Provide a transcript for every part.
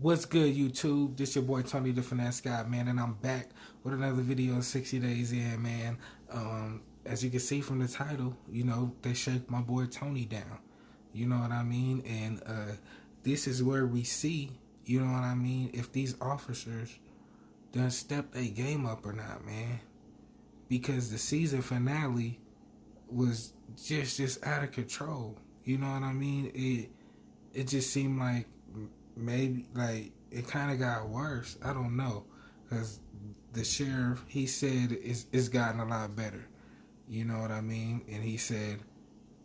What's good, YouTube? This your boy Tony the Finesse Guy, man, and I'm back with another video 60 days in, man. As you can see from the title, you know, they shake my boy Tony down. You know what I mean? And this is where we see, you know what I mean, if these officers done stepped their game up or not, man. Because the season finale was just out of control. You know what I mean? It just seemed like maybe like it kind of got worse. I don't know, because the sheriff, he said it's gotten a lot better. You know what I mean? And he said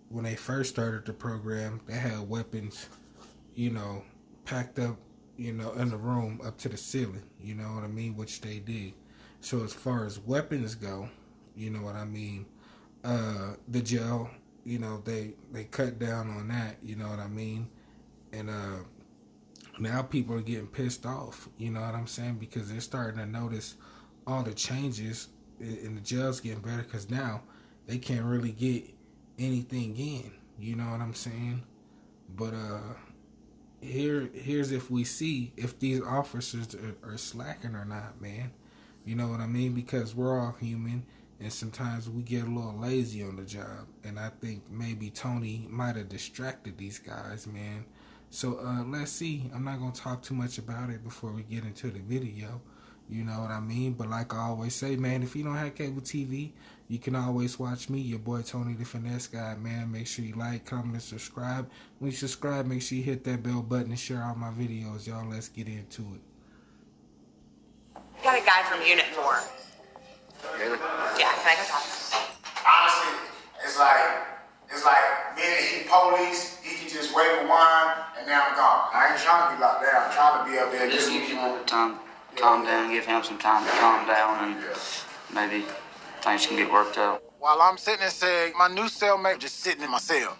when they first started the program, they had weapons, you know, packed up, you know, in the room up to the ceiling. You know what I mean? Which they did. So as far as weapons go, you know what I mean? The jail, you know, they cut down on that. You know what I mean? And now people are getting pissed off, you know what I'm saying? Because they're starting to notice all the changes in the jail's getting better, because now they can't really get anything in, you know what I'm saying? But here's if we see if these officers are slacking or not, man. You know what I mean? Because we're all human, and sometimes we get a little lazy on the job. And I think maybe Tony might have distracted these guys, man. So let's see. I'm not going to talk too much about it before we get into the video. You know what I mean? But like I always say, man, if you don't have cable TV, you can always watch me, your boy Tony the Finesse Guy, man. Make sure you like, comment, and subscribe. When you subscribe, make sure you hit that bell button and share all my videos. Y'all, let's get into it. Got a guy from Unit 4. Really? Yeah, can I go talk? Honestly, it's like being a police. He can just wave a wand and now I'm gone. I ain't trying to be locked down. I'm trying to be up there. Just give people time, calm down. Give him some time to calm down, and maybe things can get worked out. While I'm sitting in cell, my new cellmate just sitting in my cell.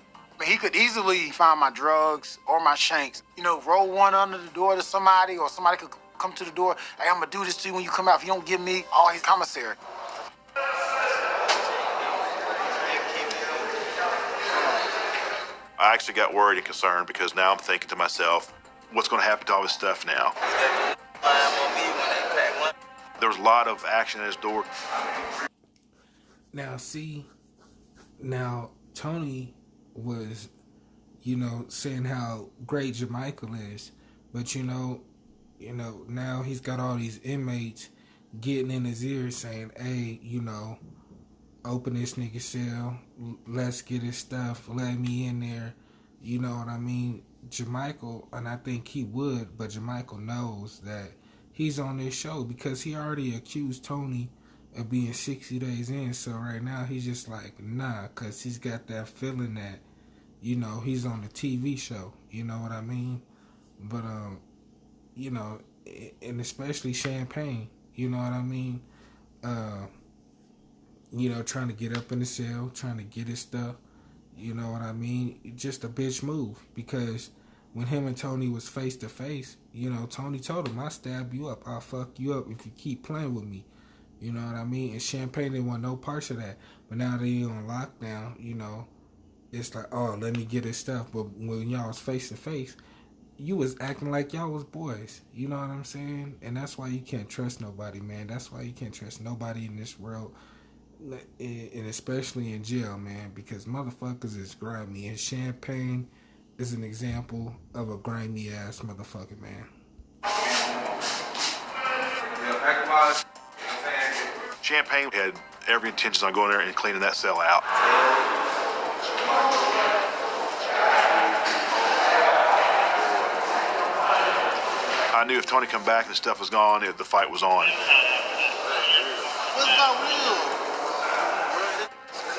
I mean, he could easily find my drugs or my shanks. You know, roll one under the door to somebody, or somebody could come to the door. Hey, I'm gonna do this to you when you come out. If you don't give me all his commissary. I actually got worried and concerned, because now I'm thinking to myself, what's going to happen to all this stuff now? There was a lot of action at his door. Now, see, now Tony was, you know, saying how great Jermichael is, but you know, now he's got all these inmates getting in his ear saying, hey, you know, open this nigga cell, let's get his stuff, let me in there, you know what I mean? Jermichael, and I think he would, but Jermichael knows that he's on this show because he already accused Tony of being 60 days in. So right now he's just like, nah, because he's got that feeling that, you know, he's on the TV show, you know what I mean? But you know, and especially Champagne, you know what I mean? You know, trying to get up in the cell, trying to get his stuff, you know what I mean? Just a bitch move, because when him and Tony was face to face, you know, Tony told him, I'll stab you up, I'll fuck you up if you keep playing with me, you know what I mean? And Champagne didn't want no parts of that, but now that he on lockdown, you know, it's like, oh, let me get his stuff. But when y'all was face to face, you was acting like y'all was boys, you know what I'm saying? And that's why you can't trust nobody, man. That's why you can't trust nobody in this world, and especially in jail, man, because motherfuckers is grimy, and Champagne is an example of a grimy ass motherfucker, man. Champagne had every intention on going there and cleaning that cell out. I knew if Tony come back and the stuff was gone, the fight was on. What's not real?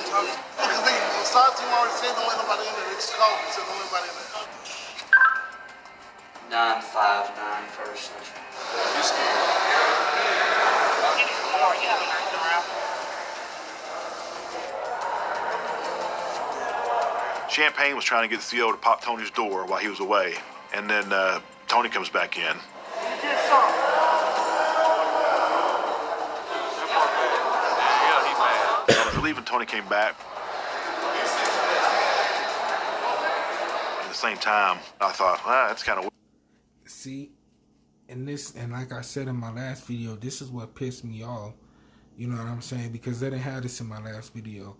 Because the SARS team already said don't let nobody in there. They just called and said don't let nobody in there. 959 first. You scared? Give me some more. You have a nice around. Champagne was trying to get the CO to pop Tony's door while he was away, and then Tony comes back in. I believe when Tony came back, at the same time, I thought, that's kind of weird. See, and like I said in my last video, this is what pissed me off. You know what I'm saying? Because they didn't have this in my last video.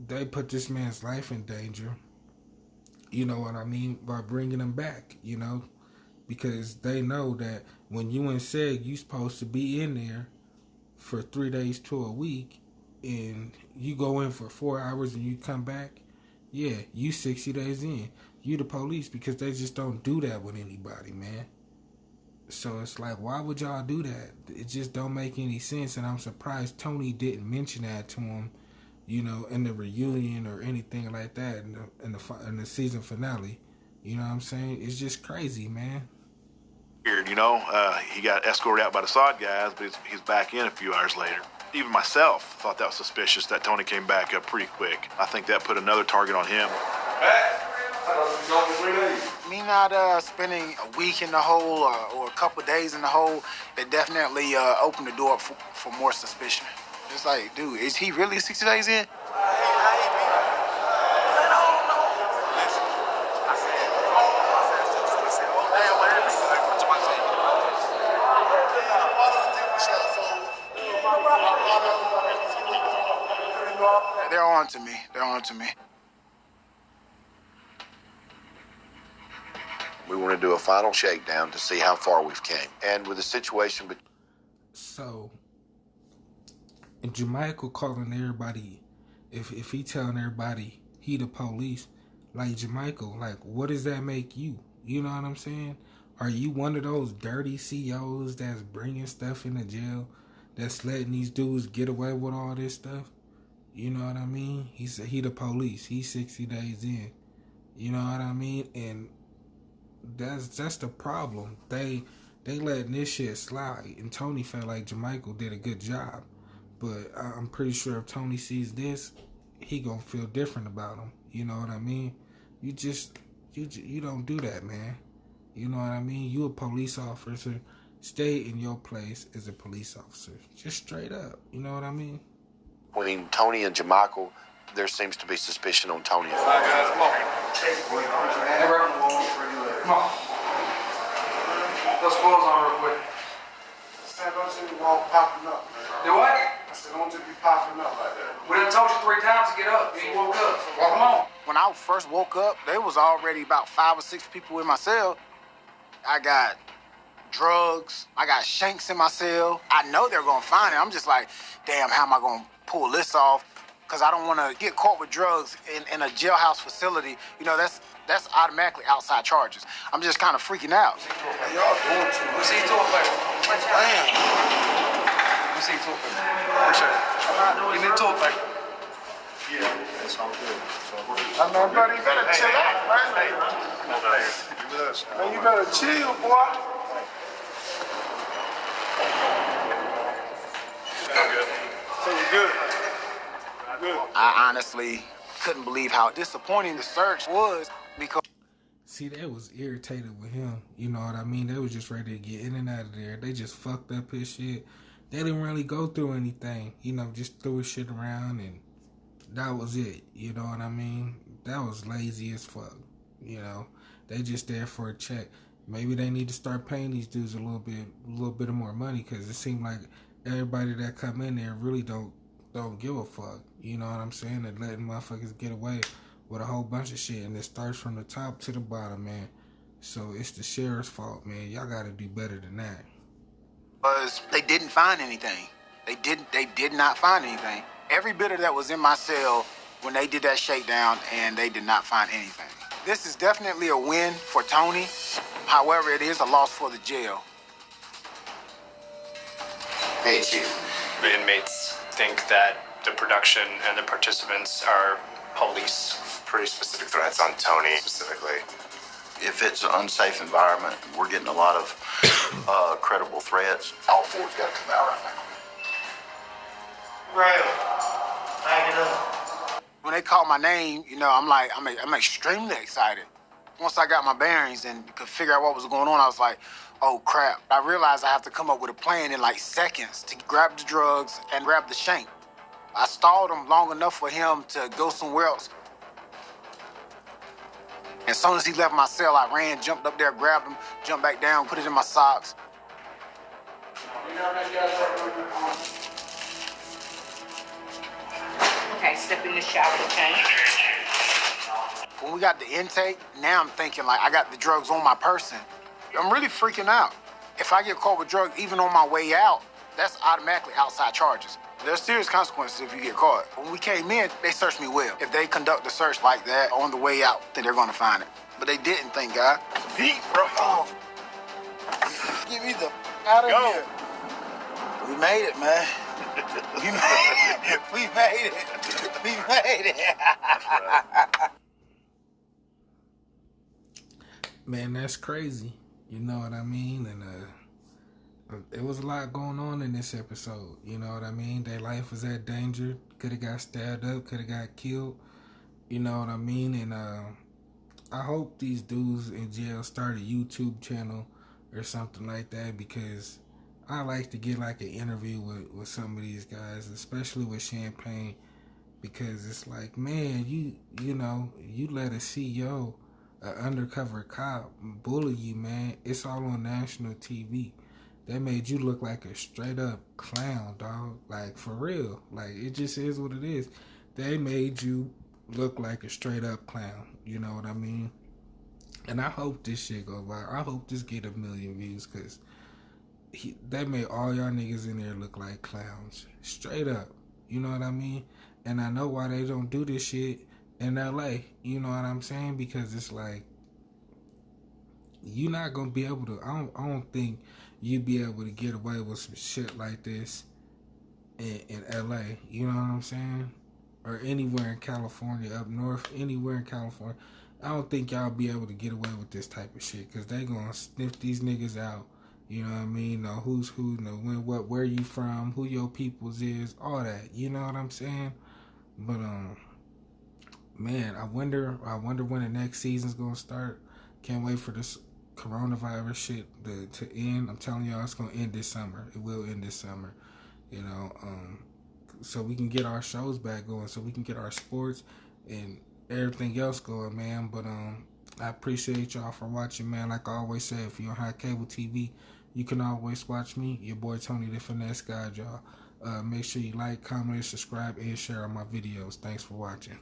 They put this man's life in danger. You know what I mean? By bringing him back, you know? Because they know that when you in SEG, you supposed to be in there for 3 days to a week, and you go in for 4 hours and you come back, yeah, you 60 days in. You the police, because they just don't do that with anybody, man. So it's like, why would y'all do that? It just don't make any sense, and I'm surprised Tony didn't mention that to him, you know, in the reunion or anything like that in the season finale. You know what I'm saying? It's just crazy, man. Weird, you know, he got escorted out by the SOD guys, but he's back in a few hours later. Even myself thought that was suspicious that Tony came back up pretty quick. I think that put another target on him. Me not spending a week in the hole or a couple of days in the hole, it definitely opened the door for more suspicion. It's like, dude, is he really 60 days in? They're on to me. They're on to me. We want to do a final shakedown to see how far we've came. And with the situation... So, and Jermichael calling everybody, if he telling everybody he the police, like Jermichael, like, what does that make you? You know what I'm saying? Are you one of those dirty CEOs that's bringing stuff into jail, that's letting these dudes get away with all this stuff? You know what I mean? He said he the police. He's 60 days in. You know what I mean? And that's the problem. They letting this shit slide. And Tony felt like Jermichael did a good job. But I'm pretty sure if Tony sees this, he gonna feel different about him. You know what I mean? You don't do that, man. You know what I mean? You a police officer. Stay in your place as a police officer. Just straight up. You know what I mean? Between Tony and Jermichael, there seems to be suspicion on Tony. All right, guys, come on. Come on. Those clothes on real quick. I said, don't just be popping up, man. Do what? I said, don't just be popping up like that. We done told you 3 times to get up. You ain't woke up. Well, come on. When I first woke up, there was already about 5 or 6 people in my cell. I got drugs. I got shanks in my cell. I know they're gonna find it. I'm just like, damn, how am I gonna pull this off? Because I don't want to get caught with drugs in a jailhouse facility. You know, that's automatically outside charges. I'm just kind of freaking out. Hey, y'all doing too much. We see you toilet paper. Damn. We see you toilet paper. Appreciate it. Give me the toilet paper. Yeah, that's all good. I mean, brother, you better chill out, man. Man, you better chill, boy. So you good? Good. I honestly couldn't believe how disappointing the search was because... See, they was irritated with him. You know what I mean? They was just ready to get in and out of there. They just fucked up his shit. They didn't really go through anything. You know, just threw his shit around and that was it. You know what I mean? That was lazy as fuck. You know, they just there for a check. Maybe they need to start paying these dudes a little bit of more money, because it seemed like everybody that come in there really don't give a fuck. You know what I'm saying? And letting motherfuckers get away with a whole bunch of shit, and it starts from the top to the bottom, man. So it's the sheriff's fault, man. Y'all gotta do better than that. Was they didn't find anything. They did not find anything. Every bidder that was in my cell when they did that shakedown, and they did not find anything. This is definitely a win for Tony. However, it is a loss for the jail. Hey, Chief. The inmates think that the production and the participants are police. Pretty specific threats on Tony specifically. If it's an unsafe environment, we're getting a lot of credible threats. All 4's got to come out right now. Right. Bag it up. When they called my name, you know, I'm extremely excited. Once I got my bearings and could figure out what was going on, I was like, oh crap. I realized I have to come up with a plan in like seconds to grab the drugs and grab the shank. I stalled him long enough for him to go somewhere else. As soon as he left my cell, I ran, jumped up there, grabbed him, jumped back down, put it in my socks. Okay, step in the shower, okay? When we got the intake, now I'm thinking like I got the drugs on my person. I'm really freaking out. If I get caught with drugs even on my way out, that's automatically outside charges. There's serious consequences if you get caught. When we came in, they searched me well. If they conduct a search like that on the way out, then they're gonna find it. But they didn't, thank God. Pete, bro. Oh. Get me the out of here. We made it, man. We made it. We made it. We made it. Man, that's crazy. You know what I mean? And it was a lot going on in this episode. You know what I mean? Their life was at danger. Could have got stabbed up. Could have got killed. You know what I mean? And I hope these dudes in jail start a YouTube channel or something like that, because I like to get like an interview with some of these guys, especially with Champagne, because it's like, man, you know, you let a CEO, an undercover cop, bully you, man. It's all on national TV. They made you look like a straight up clown, dog. Like, for real. Like, it just is what it is. They made you look like a straight up clown. You know what I mean? And I hope this shit go viral. I hope this get 1 million views, because they made all y'all niggas in there look like clowns. Straight up. You know what I mean? And I know why they don't do this shit in LA. You know what I'm saying? Because it's like, you're not going to be able to, I don't think you'd be able to get away with some shit like this in LA. You know what I'm saying? Or anywhere in California, up north, anywhere in California. I don't think y'all be able to get away with this type of shit, because they gonna sniff these niggas out. You know what I mean? Know who's who, know when, what, where you from, who your peoples is, all that. You know what I'm saying? But man, I wonder when the next season's gonna start. Can't wait for this coronavirus shit to end. I'm telling y'all, it's gonna end this summer. It will end this summer. You know, so we can get our shows back going, so we can get our sports and everything else going, man. But I appreciate y'all for watching, man. Like I always say, if you don't have cable TV, you can always watch me, your boy Tony the Finesse Guy, y'all. Make sure you like, comment, subscribe, and share on my videos. Thanks for watching.